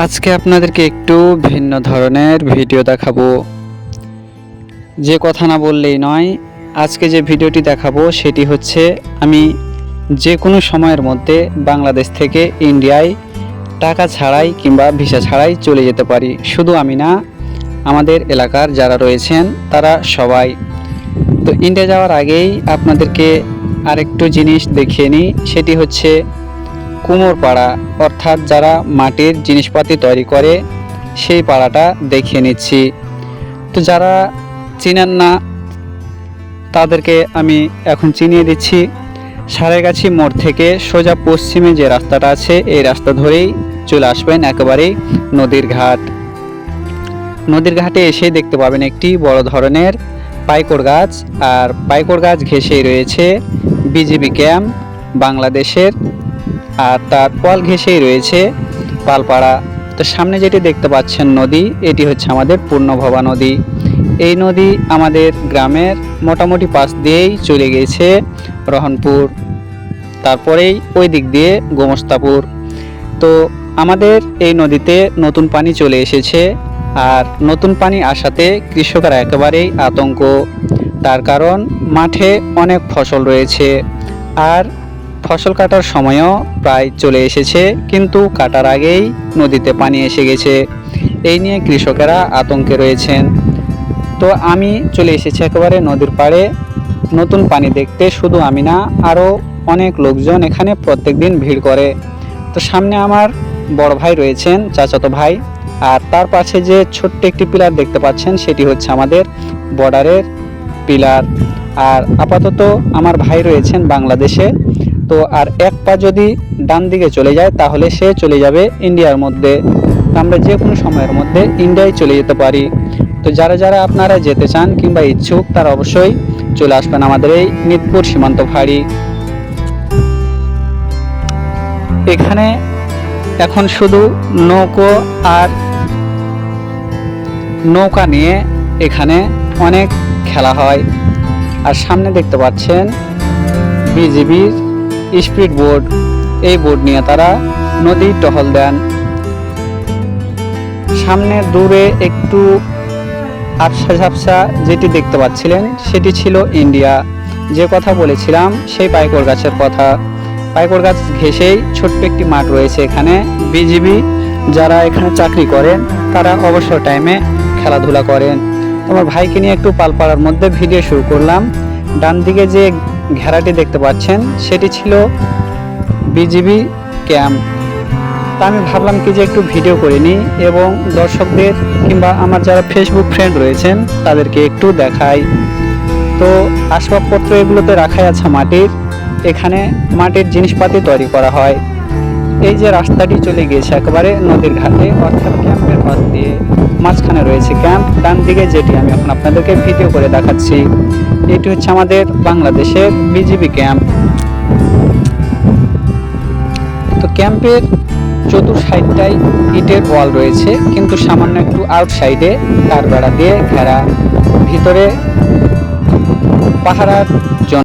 আজকে আপনাদেরকে একটু ভিন্ন ধরনের ভিডিও দেখাবো। যে কথা না বললেই নয়। আজকে যে ভিডিওটি দেখাবো সেটি হচ্ছে আমি যে কোনো সময়ের মধ্যে বাংলাদেশ থেকে ইন্ডিয়ায় টাকা ছাড়াই কিংবা ভিসা ছাড়াই চলে যেতে পারি। শুধু আমি না, আমাদের এলাকার যারা রয়েছেন তারা সবাই। তো ইন্ডিয়া যাওয়ার আগেই আপনাদেরকে আরেকটু জিনিস দেখিয়ে নিই, সেটি হচ্ছে কুমোর পাড়া, অর্থাৎ যারা মাটির জিনিসপাতি তৈরি করে সেই পাড়াটা দেখিয়ে নিচ্ছি। তো যারা চিনেন না তাদেরকে আমি এখন চিনিয়ে দিচ্ছি। সারেগাছি মোড় থেকে সোজা পশ্চিমে যে রাস্তাটা আছে এই রাস্তা ধরেই চলে আসবেন একেবারেই নদীর ঘাট। নদীর ঘাটে এসেই দেখতে পাবেন একটি বড় ধরনের পাইকড় গাছ, আর পাইকড় গাছ ঘেঁষেই রয়েছে বিজিবি ক্যাম্প বাংলাদেশের, আর তার পল ঘেঁষেই রয়েছে পালপাড়া। তো সামনে যেটি দেখতে পাচ্ছেন নদী, এটি হচ্ছে আমাদের পূর্ণভবা নদী। এই নদী আমাদের গ্রামের মোটামুটি পাশ দিয়েই চলে গেছে রহনপুর, তারপরেই ওই দিক দিয়ে গোমস্তাপুর। তো আমাদের এই নদীতে নতুন পানি চলে এসেছে, আর নতুন পানি আসাতে কৃষকরা একেবারেই আতঙ্ক। তার কারণ মাঠে অনেক ফসল রয়েছে, আর ফসল কাটার সময়ও প্রায় চলে এসেছে, কিন্তু কাটার আগেই নদীতে পানি এসে গেছে। এই নিয়ে কৃষকেরা আতঙ্কে রয়েছেন। তো আমি চলে এসেছি একেবারে নদীর পাড়ে নতুন পানি দেখতে। শুধু আমি না, আরও অনেক লোকজন এখানে প্রত্যেক দিন ভিড় করে। তো সামনে আমার বড় ভাই রয়েছেন, চাচাতো ভাই, আর তার পাশে যে ছোট্ট একটি পিলার দেখতে পাচ্ছেন সেটি হচ্ছে আমাদের বর্ডারের পিলার। আর আপাতত আমার ভাই রয়েছেন বাংলাদেশে। তো আর এক পা যদি ডান দিকে চলে যায় তাহলে সে চলে যাবে ইন্ডিয়ার মধ্যে। আমরা যে কোনো সময়ের মধ্যে ইন্ডিয়ায় চলে যেতে পারি। তো যারা যারা আপনারা যেতে চান কিংবা ইচ্ছুক তারা অবশ্যই চলে আসবেন আমাদের এই নিতপুর সীমান্ত ফাঁড়ি। এখানে এখন শুধু নৌকা নিয়ে এখানে অনেক খেলা হয়। আর সামনে দেখতে পাচ্ছেন বিজিবির স্পিড বোট, এই বোট নিয়ে তারা নদী টহল দেন। সামনে দূরে একটু আবছা ঝাপসা যেটি দেখতে পাচ্ছিলেন সেটি ছিল ইন্ডিয়া। যে কথা বলেছিলাম সেই পাইকড় গাছের কথা। পাইকড় গাছ ঘেঁষেই ছোট্ট একটি মাঠ রয়েছে এখানে। বিজিবি যারা এখানে চাকরি করেন তারা অবসর টাইমে খেলাধুলা করেন। আমার ভাইকে নিয়ে একটু পালপাড়ার মধ্যে ভিডিও শুরু করলাম। ডান দিকে যে ঘেরাটি দেখতে পাচ্ছেন সেটি ছিল বিজিবি ক্যাম্প। তা আমি ভাবলাম কি যে একটু ভিডিও করে নিই এবং দর্শকদের কিংবা আমার যারা ফেসবুক ফ্রেন্ড রয়েছেন তাদেরকে একটু দেখাই। তো আসবাবপত্র এগুলোতে রাখাই আছে মাটির, এখানে মাটির জিনিসপাতি তৈরি করা হয়। এই যে রাস্তাটি চলে গিয়েছে একেবারে নদীর ঘাটে, অর্থাৎ ক্যাম্পের পাশ দিয়ে। মাঝখানে রয়েছে ক্যাম্প, ডান দিকে যেটি আমি এখন আপনাদেরকে ভিডিও করে দেখাচ্ছি এটি হচ্ছে আমাদের বাংলাদেশের বিজিবি ক্যাম্প। তো ক্যাম্পের চতুর সাইডটাই ইটের ওয়াল রয়েছে, কিন্তু সামান্য একটু আউট সাইডে তার বেড়া দিয়ে ঘেরা। ভিতরে পাহারার জন্য